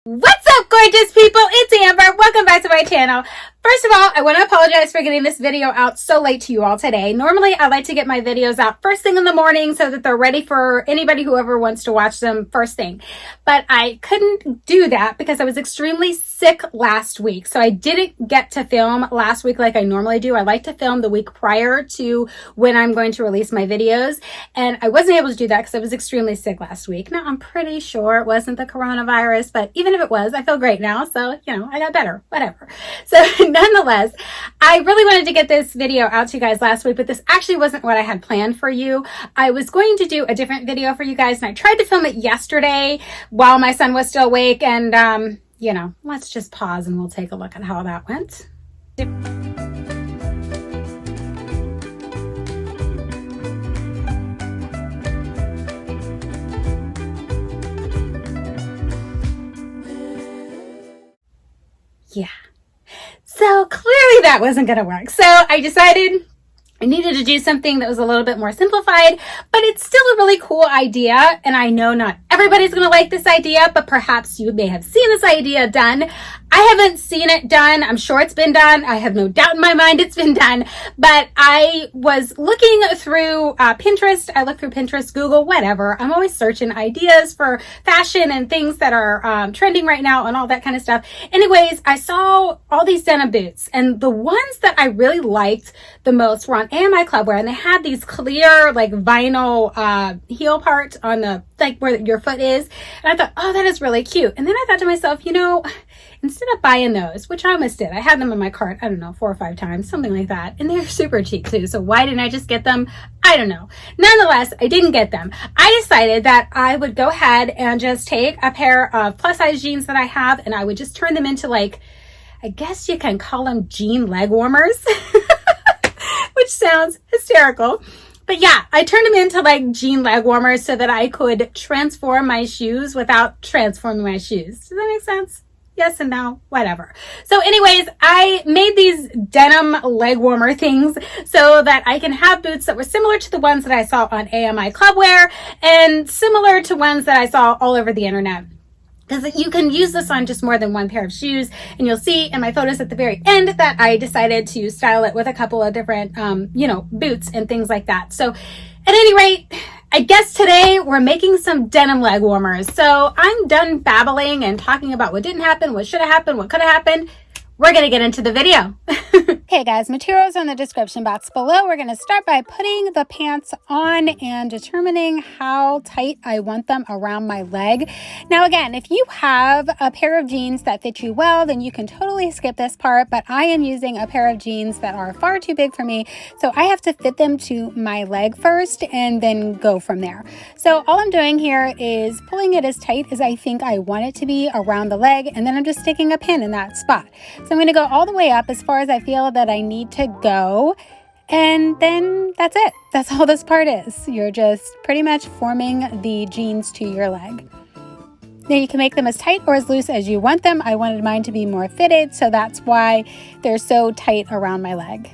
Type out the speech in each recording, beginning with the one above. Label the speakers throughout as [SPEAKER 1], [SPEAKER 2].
[SPEAKER 1] What's up, gorgeous people? It's Amber. Welcome back to my channel. First of all, I want to apologize for getting this video out so late to you all today. Normally, I like to get my videos out first thing in the morning so that they're ready for anybody who ever wants to watch them first thing. But I couldn't do that because I was extremely sick last week. So I didn't get to film last week like I normally do. I like to film the week prior to when I'm going to release my videos. And I wasn't able to do that because I was extremely sick last week. Now, I'm pretty sure it wasn't the coronavirus, but even if it was, I feel great now. So, I got better, whatever. So nonetheless, I really wanted to get this video out to you guys last week, but this actually wasn't what I had planned for you. I was going to do a different video for you guys, and I tried to film it yesterday while my son was still awake. And, let's just pause and we'll take a look at how that went. Yeah. So clearly that wasn't going to work. So I decided I needed to do something that was a little bit more simplified, but it's still a really cool idea. And I know not everybody's going to like this idea, but perhaps you may have seen this idea done. I haven't seen it done. I'm sure it's been done. I have no doubt in my mind it's been done. But I was looking through Pinterest. I look through Pinterest, Google, whatever. I'm always searching ideas for fashion and things that are trending right now and all that kind of stuff. Anyways, I saw all these denim boots, and the ones that I really liked the most were on AMI Clubwear, and they had these clear like vinyl heel part on the like where your foot is. And I thought, oh, that is really cute. And then I thought to myself, instead of buying those, which I almost did, I had them in my cart, I don't know, 4 or 5 times, something like that. And they're super cheap too. So why didn't I just get them? I don't know. Nonetheless, I didn't get them. I decided that I would go ahead and just take a pair of plus size jeans that I have, and I would just turn them into I guess you can call them jean leg warmers, which sounds hysterical. But yeah, I turned them into jean leg warmers so that I could transform my shoes without transforming my shoes. Does that make sense? Yes and no, whatever. So anyways, I made these denim leg warmer things so that I can have boots that were similar to the ones that I saw on AMI Clubwear and similar to ones that I saw all over the internet. Because you can use this on just more than one pair of shoes, and you'll see in my photos at the very end that I decided to style it with a couple of different, boots and things like that. So at any rate, I guess today we're making some denim leg warmers. So I'm done babbling and talking about what didn't happen, what should have happened, what could have happened. We're going to get into the video. Okay guys, materials in the description box below. We're going to start by putting the pants on and determining how tight I want them around my leg. Now again, if you have a pair of jeans that fit you well, then you can totally skip this part, but I am using a pair of jeans that are far too big for me, so I have to fit them to my leg first and then go from there. So all I'm doing here is pulling it as tight as I think I want it to be around the leg, and then I'm just sticking a pin in that spot. So I'm going to go all the way up as far as I feel that I need to go, and then that's it. That's all this part is. You're just pretty much forming the jeans to your leg. Now you can make them as tight or as loose as you want them. I wanted mine to be more fitted, so that's why they're so tight around my leg.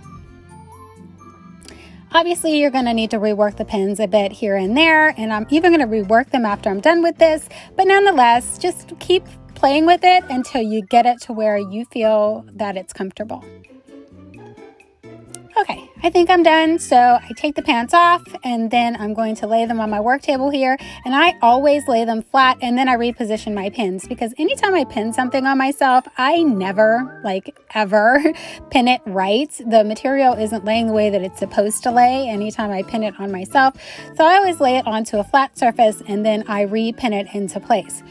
[SPEAKER 1] Obviously, you're going to need to rework the pins a bit here and there, and I'm even going to rework them after I'm done with this, but nonetheless, just keep playing with it until you get it to where you feel that it's comfortable. Okay, I think I'm done. So I take the pants off, and then I'm going to lay them on my work table here. And I always lay them flat, and then I reposition my pins, because anytime I pin something on myself, I never, ever pin it right. The material isn't laying the way that it's supposed to lay anytime I pin it on myself. So I always lay it onto a flat surface, and then I re-pin it into place.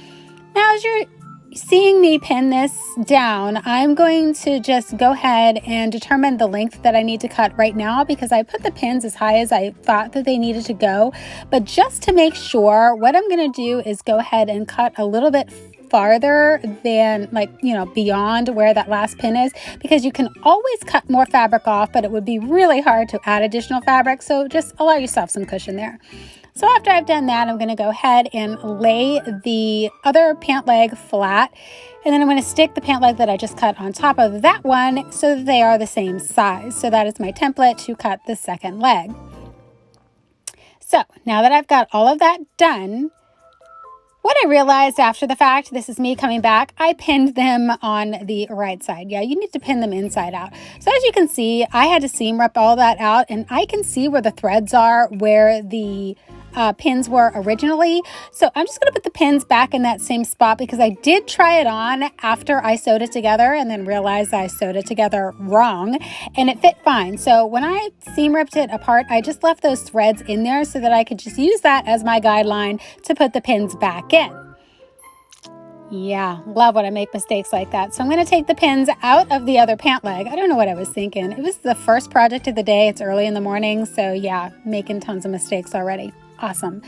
[SPEAKER 1] Now, as you're seeing me pin this down, I'm going to just go ahead and determine the length that I need to cut right now, because I put the pins as high as I thought that they needed to go. But just to make sure, what I'm going to do is go ahead and cut a little bit farther than beyond where that last pin is, because you can always cut more fabric off, but it would be really hard to add additional fabric. So just allow yourself some cushion there. So after I've done that, I'm going to go ahead and lay the other pant leg flat, and then I'm going to stick the pant leg that I just cut on top of that one so that they are the same size. So that is my template to cut the second leg. So now that I've got all of that done, what I realized after the fact, this is me coming back, I pinned them on the right side. Yeah, you need to pin them inside out. So as you can see, I had to seam rip all that out, and I can see where the threads are, where the pins were originally. So I'm just going to put the pins back in that same spot because I did try it on after I sewed it together and then realized I sewed it together wrong, and it fit fine. So when I seam ripped it apart, I just left those threads in there so that I could just use that as my guideline to put the pins back in. Yeah, love when I make mistakes like that. So I'm going to take the pins out of the other pant leg. I don't know what I was thinking. It was the first project of the day. It's early in the morning. So yeah, making tons of mistakes already. Awesome.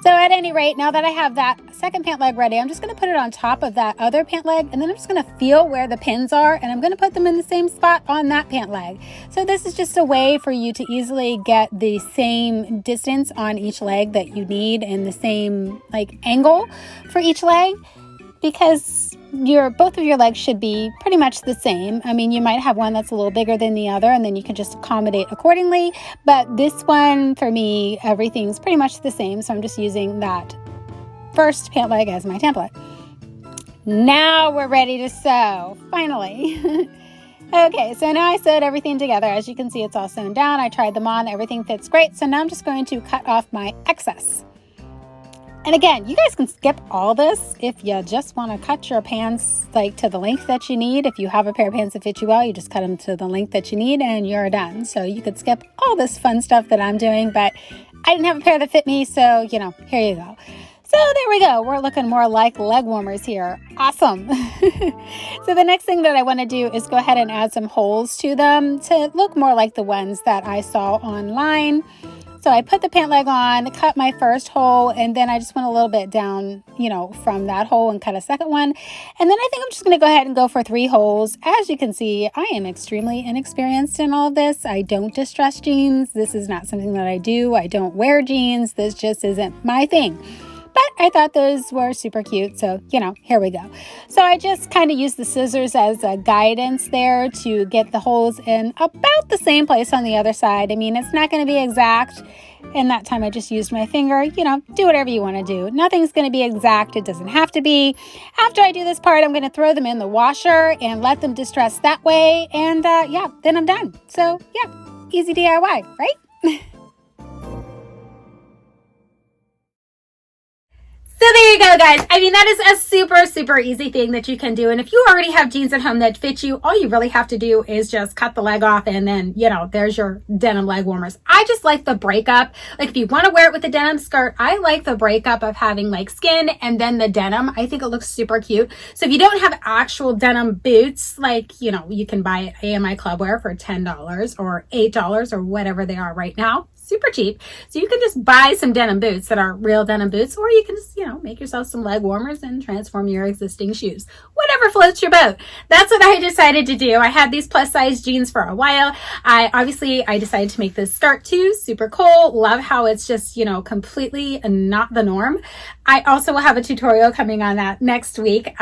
[SPEAKER 1] So at any rate, now that I have that second pant leg ready, I'm just going to put it on top of that other pant leg, and then I'm just going to feel where the pins are, and I'm going to put them in the same spot on that pant leg. So this is just a way for you to easily get the same distance on each leg that you need and the same angle for each leg, because both of your legs should be pretty much the same. I mean, you might have one that's a little bigger than the other, and then you can just accommodate accordingly. But this one, for me, everything's pretty much the same. So I'm just using that first pant leg as my template. Now we're ready to sew, finally. Okay, so now I sewed everything together. As you can see, it's all sewn down. I tried them on. Everything fits great. So now I'm just going to cut off my excess. And again, you guys can skip all this if you just want to cut your pants to the length that you need. If you have a pair of pants that fit you well, you just cut them to the length that you need and you're done. So you could skip all this fun stuff that I'm doing, but I didn't have a pair that fit me, so, here you go. So there we go. We're looking more like leg warmers here. Awesome. So the next thing that I want to do is go ahead and add some holes to them to look more like the ones that I saw online. So I put the pant leg on, cut my first hole, and then I just went a little bit down, from that hole and cut a second one. And then I think I'm just going to go ahead and go for 3 holes. As you can see, I am extremely inexperienced in all of this. I don't distress jeans. This is not something that I do. I don't wear jeans. This just isn't my thing. But I thought those were super cute, so, here we go. So I just kind of used the scissors as a guidance there to get the holes in about the same place on the other side. I mean, it's not going to be exact. And that time I just used my finger. Do whatever you want to do. Nothing's going to be exact. It doesn't have to be. After I do this part, I'm going to throw them in the washer and let them distress that way. And then I'm done. So yeah, easy DIY, right? So there you go, guys. I mean, that is a super, super easy thing that you can do. And if you already have jeans at home that fit you, all you really have to do is just cut the leg off and then, there's your denim leg warmers. I just like the breakup. If you want to wear it with a denim skirt, I like the breakup of having skin and then the denim. I think it looks super cute. So if you don't have actual denim boots, you can buy it AMI Clubwear for $10 or $8 or whatever they are right now. Super cheap. So you can just buy some denim boots that are real denim boots, or you can just, make yourself some leg warmers and transform your existing shoes. Whatever floats your boat. That's what I decided to do. I had these plus size jeans for a while. I decided to make this skirt too. Super cool. Love how it's just, completely not the norm. I also will have a tutorial coming on that next week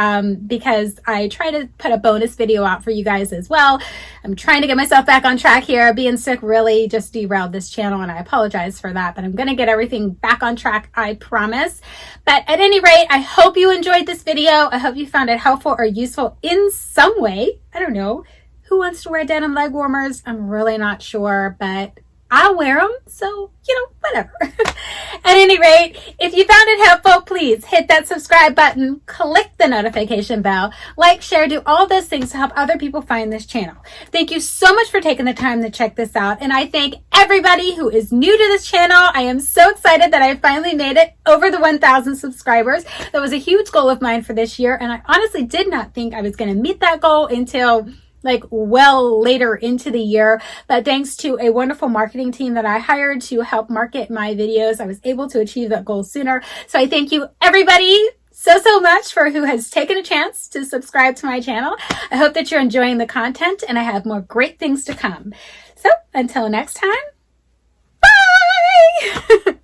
[SPEAKER 1] because I try to put a bonus video out for you guys as well. I'm trying to get myself back on track here. Being sick really just derailed this channel, and I apologize for that, but I'm going to get everything back on track, I promise. But at any rate, I hope you enjoyed this video. I hope you found it helpful or useful in some way. I don't know. Who wants to wear denim leg warmers? I'm really not sure, but I'll wear them, so, whatever. At any rate, if you found it helpful, please hit that subscribe button, click the notification bell, like, share, do all those things to help other people find this channel. Thank you so much for taking the time to check this out, and I thank everybody who is new to this channel. I am so excited that I finally made it over the 1,000 subscribers. That was a huge goal of mine for this year, and I honestly did not think I was going to meet that goal until well later into the year. But thanks to a wonderful marketing team that I hired to help market my videos, I was able to achieve that goal sooner. So I thank you everybody so much for who has taken a chance to subscribe to my channel. I hope that you're enjoying the content, and I have more great things to come. So until next time, bye!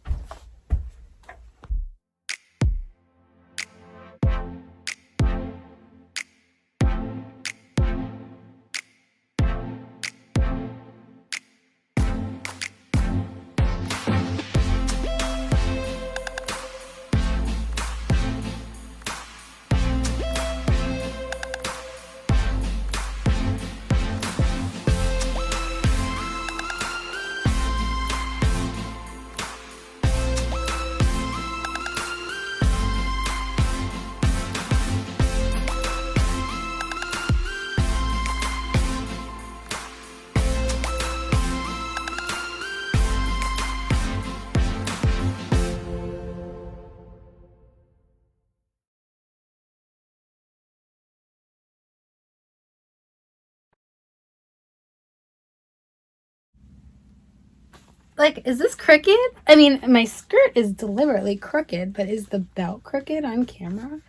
[SPEAKER 1] like, is this crooked? I mean, my skirt is deliberately crooked, but is the belt crooked on camera?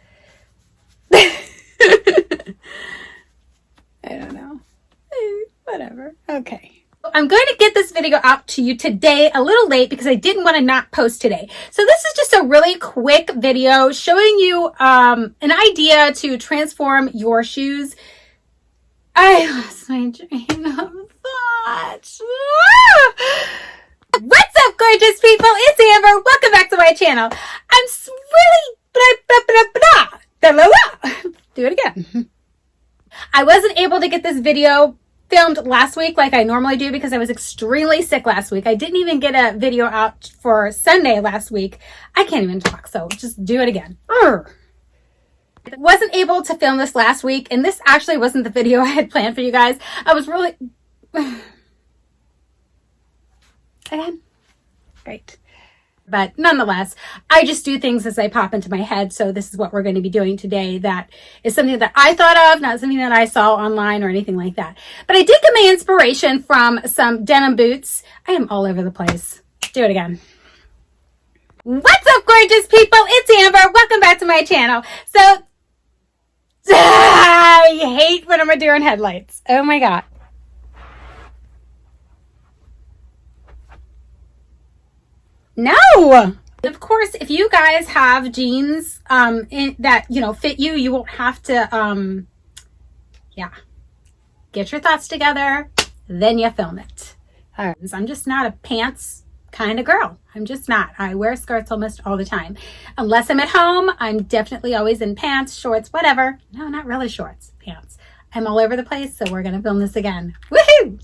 [SPEAKER 1] I don't know. Whatever. Okay. I'm going to get this video out to you today a little late because I didn't want to not post today. So this is just a really quick video showing you an idea to transform your shoes. I lost my train of thought. What's up, gorgeous people? It's Amber. Welcome back to my channel. I'm really do it again. I wasn't able to get this video filmed last week like I normally do because I was extremely sick last week. I didn't even get a video out for Sunday last week. I can't even talk, so just do it again. I wasn't able to film this last week, and this actually wasn't the video I had planned for you guys. I was really... Again? Great. But nonetheless, I just do things as they pop into my head. So this is what we're going to be doing today. That is something that I thought of, not something that I saw online or anything like that. But I did get my inspiration from some denim boots. I am all over the place. Do it again. What's up, gorgeous people? It's Amber. Welcome back to my channel. So, I hate when I'm a deer in headlights. Oh my God. No. Of course, if you guys have jeans that, you know, fit you, you won't have to, get your thoughts together, then you film it. All right. I'm just not a pants kind of girl. I'm just not. I wear skirts almost all the time. Unless I'm at home, I'm definitely always in pants, shorts, whatever. No, not really shorts, pants. I'm all over the place, so we're going to film this again. Woohoo!